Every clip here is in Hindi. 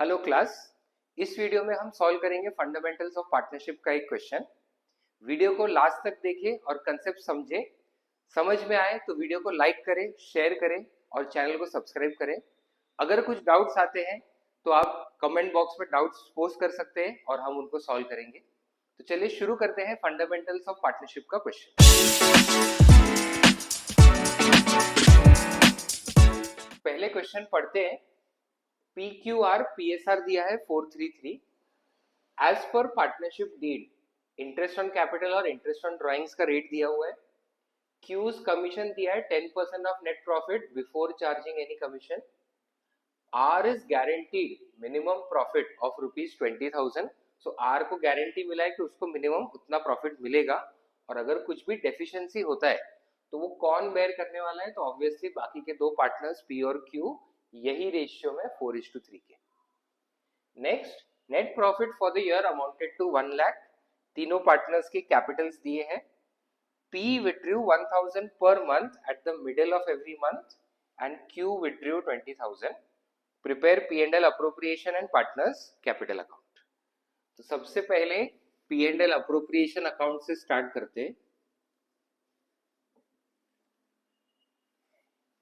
Hello class. इस वीडियो में हम सॉल्व करेंगे फंडामेंटल्स ऑफ पार्टनरशिप का एक क्वेश्चन। वीडियो को लास्ट तक देखें और कंसेप्ट समझें। समझ में आए तो वीडियो को लाइक करें, शेयर करें और चैनल को सब्सक्राइब करें। अगर कुछ डाउट्स आते हैं तो आप कमेंट बॉक्स में डाउट्स पोस्ट कर सकते हैं और हम उनको सॉल्व करेंगे। तो चलिए शुरू करते हैं फंडामेंटल्स ऑफ पार्टनरशिप का क्वेश्चन। पहले क्वेश्चन पढ़ते हैं। PQR PSR दिया है 433। As per partnership deed interest on capital और इंटरेस्ट ऑन ड्राइंग्स का रेट दिया हुआ है। क्यूज कमीशन दिया है 10% of net profit before charging any commission. R is guaranteed minimum profit of ₹20,000। So R को गारंटी मिला है कि उसको मिनिमम उतना प्रॉफिट मिलेगा और अगर कुछ भी डेफिशिएंसी होता है तो वो कौन बेयर करने वाला है? तो ऑब्वियसली बाकी के दो पार्टनर्स पी और क्यू, यही रेशियो में 4:3 के। Next, net profit for the year amounted to 1 lakh. तीनों पार्टनर्स के कैपिटल्स दिए हैं। P withdrew 1,000 per month at the middle of every month and Q withdrew 20,000. Prepare P&L appropriation and partners capital account. तो सबसे पहले P&L appropriation account से स्टार्ट करते हैं।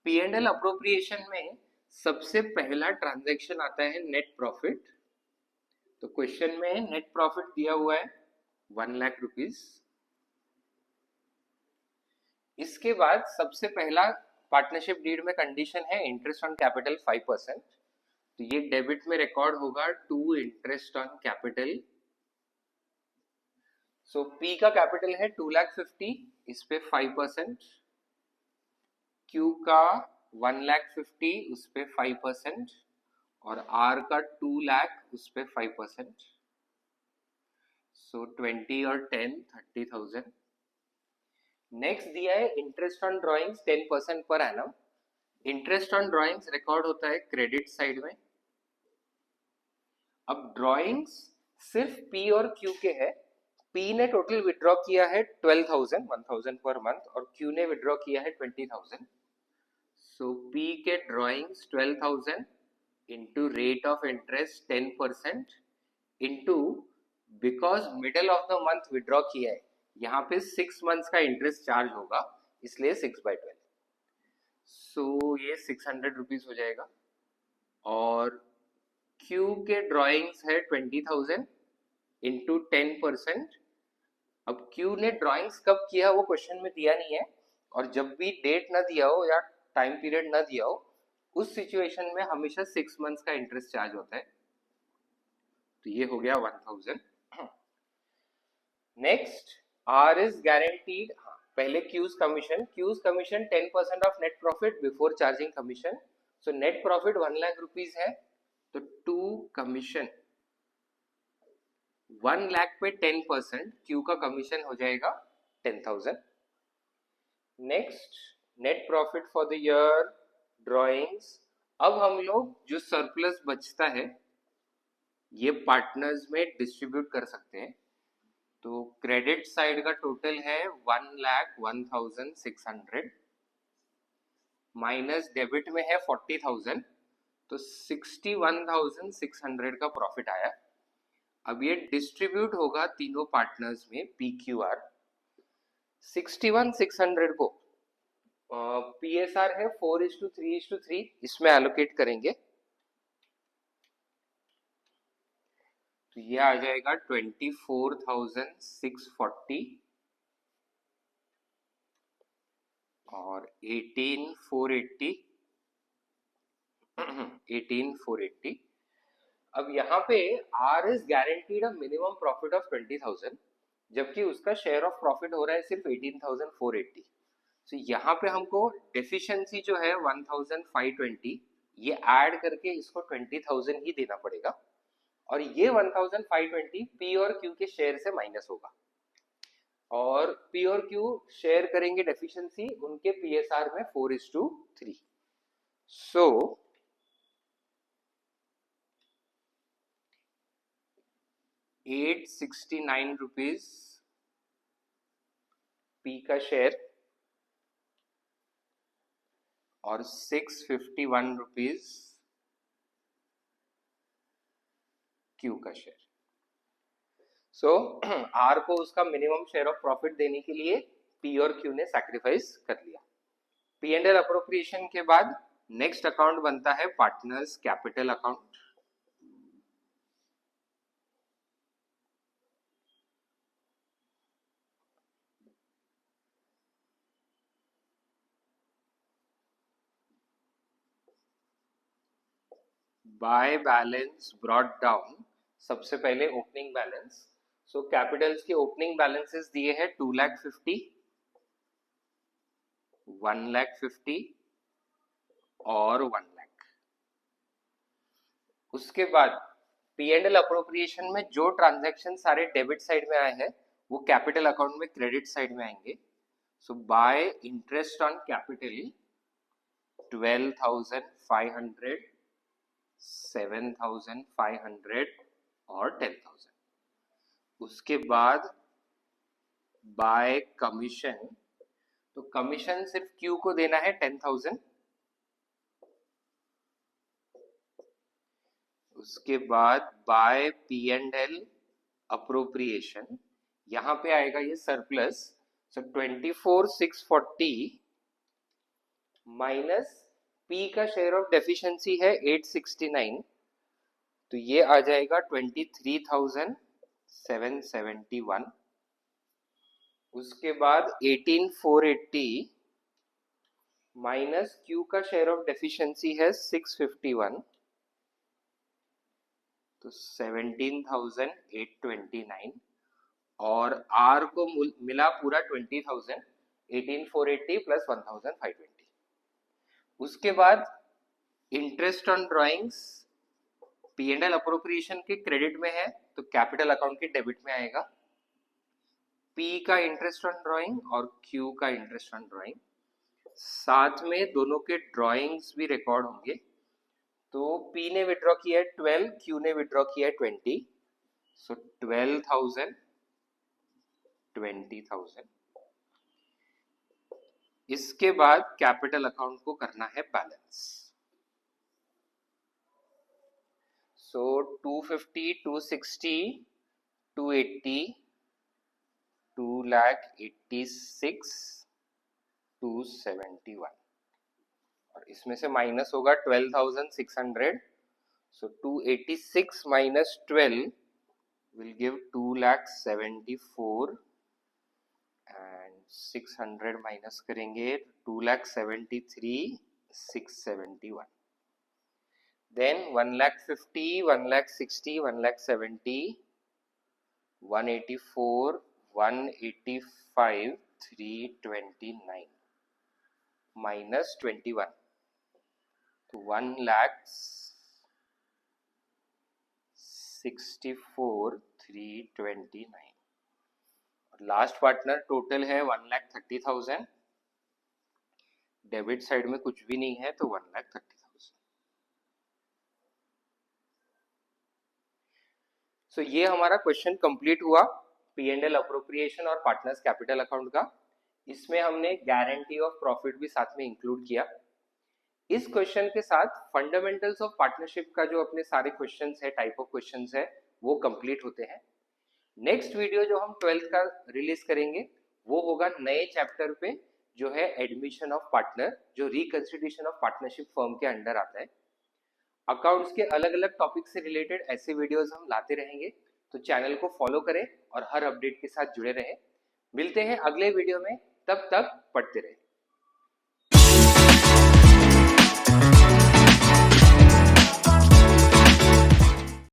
P&L appropriation में सबसे पहला ट्रांजैक्शन आता है नेट प्रॉफिट। तो क्वेश्चन में नेट प्रॉफिट दिया हुआ है 1 लाख रुपीज। इसके बाद सबसे पहला पार्टनरशिप डीड में कंडीशन है इंटरेस्ट ऑन कैपिटल 5%। तो ये डेबिट में रिकॉर्ड होगा to interest on capital. So P का कैपिटल है 2,50,000, इस पे 5%। क्यू का 1,50,000, उस पे 5%। और आर का 2 लाख, उस पे 5%। सो 20 और 10 30,000। नेक्स्ट दिया है interest on drawings 10% per annum. Interest on drawings record होता है क्रेडिट साइड में। अब ड्रॉइंग्स सिर्फ पी और क्यू के है। पी ने टोटल विड्रॉ किया है 12,000 1,000 पर मंथ और क्यू ने विड्रॉ किया है 20,000। सो पी के drawings 12,000 into rate of interest 10% into, because middle of the month withdraw किया है, यहाँ पे 6 मंथ्स का इंटरेस्ट चार्ज होगा, इसलिए 6/12। सो ये 600 रुपीज हो जाएगा। और क्यू के ड्रॉइंग्स है 20,000 इंटू 10%। अब क्यू ने ड्रॉइंग्स कब किया वो क्वेश्चन में दिया नहीं है, और जब भी डेट ना दिया हो या टाइम पीरियड ना दिया हो उस सिचुएशन में हमेशा 6 मंथ्स का इंटरेस्ट चार्ज होता है। तो ये हो गया 1,000। Next, R is guaranteed. पहले Q's commission 10% of net profit before charging commission. So net profit 1 lakh rupees है, तो टू कमीशन 1 लाख पे 10%, क्यू का कमीशन हो जाएगा 10,000। Next, net profit for the year drawings. अब हम लोग जो सरप्लस बचता है ये पार्टनर्स में डिस्ट्रीब्यूट कर सकते हैं। तो क्रेडिट साइड का टोटल है 1,01,600 माइनस डेबिट में है 40,000, तो 61,600 का प्रॉफिट आया। अब ये डिस्ट्रीब्यूट होगा तीनों पार्टनर्स में PQR। 61,600 को PSR है 4:3:3, इसमें एलोकेट करेंगे तो ये आ जाएगा 24,640 और 18,480। अब यहाँ पे R is guaranteed a minimum profit of 20,000, जबकि उसका शेयर ऑफ प्रॉफिट हो रहा है सिर्फ 18,480। तो यहाँ पे हमको डेफिशिएंसी जो है 1,520, ये ऐड करके इसको 20,000 ही देना पड़ेगा, और ये 1,520 पी और क्यू के शेयर से माइनस होगा। और पी और क्यू शेयर करेंगे डेफिशिएंसी उनके PSR में 4:3। सो 869 रुपीज पी का शेयर और 651 रुपीज क्यू का शेयर। सो आर को उसका मिनिमम शेयर ऑफ प्रॉफिट देने के लिए पी और क्यू ने सैक्रिफाइस कर लिया। पी एंड एल अप्रोप्रिएशन के बाद नेक्स्ट अकाउंट बनता है partners capital account. By balance brought down, सबसे पहले ओपनिंग बैलेंस। सो कैपिटल्स के ओपनिंग बैलेंसेस दिए हैं 2,50,000, 1,50,000 और 1,00,000। उसके बाद पी एंड एल अप्रोप्रिएशन में जो ट्रांजैक्शन सारे डेबिट साइड में आए हैं वो कैपिटल अकाउंट में क्रेडिट साइड में आएंगे। सो बाय इंटरेस्ट ऑन कैपिटल 12,500, 7,500 और 10,000। उसके बाद बाय कमीशन, तो कमीशन सिर्फ क्यू को देना है 10,000। उसके बाद by P and L appropriation, यहां पे आएगा ये सरप्लस। सो 24,640 माइनस पी का शेयर ऑफ डेफिशिएंसी है 869, तो ये आ जाएगा 23,771। उसके बाद 18,480 माइनस क्यू का शेयर ऑफ डेफिशिएंसी है 651, तो 17,829 और आर को मिला पूरा 20,000, 18,480 प्लस 1,520। उसके बाद interest on drawings P and L appropriation के क्रेडिट में है तो कैपिटल अकाउंट के डेबिट में आएगा। पी का इंटरेस्ट ऑन ड्राइंग और क्यू का इंटरेस्ट ऑन ड्राइंग, साथ में दोनों के ड्राइंग्स भी रिकॉर्ड होंगे। तो P ने विड्रॉ किया है 12, Q ने विड्रॉ किया है 20, सो 12,000, 20,000। इसके बाद कैपिटल अकाउंट को करना है बैलेंस। सो 250, 260, 280, 2,86,271 और इसमें से माइनस होगा 12,600, so 286 minus 12 will give 2,74 and 600 minus करेंगे 2,73,671। then 1,50,000, 1,60,000, 1,70,000, 184, 185, 329 minus 21, तो 1,64,329 और लास्ट पार्टनर टोटल है 1,30,000। डेबिट साइड में कुछ भी नहीं है तो 1,30,000। सो ये हमारा क्वेश्चन कंप्लीट हुआ पी एंड एल अप्रोप्रिएशन और पार्टनर्स कैपिटल अकाउंट का। इसमें हमने गारंटी ऑफ प्रॉफिट भी साथ में इंक्लूड किया। इस क्वेश्चन के साथ फंडामेंटल्स ऑफ पार्टनरशिप का जो अपने सारे क्वेश्चंस है, टाइप ऑफ क्वेश्चंस है, वो कंप्लीट होते हैं। नेक्स्ट वीडियो जो हम 12th का रिलीज करेंगे वो होगा नए चैप्टर पे, जो है एडमिशन ऑफ पार्टनर, जो रिकंसिडरेशन ऑफ पार्टनरशिप फर्म के अंडर आता है। अकाउंट्स के अलग अलग टॉपिक से रिलेटेड ऐसे वीडियोस हम लाते रहेंगे, तो चैनल को फॉलो करें और हर अपडेट के साथ जुड़े रहें। मिलते हैं अगले वीडियो में, तब तक पढ़ते रहें।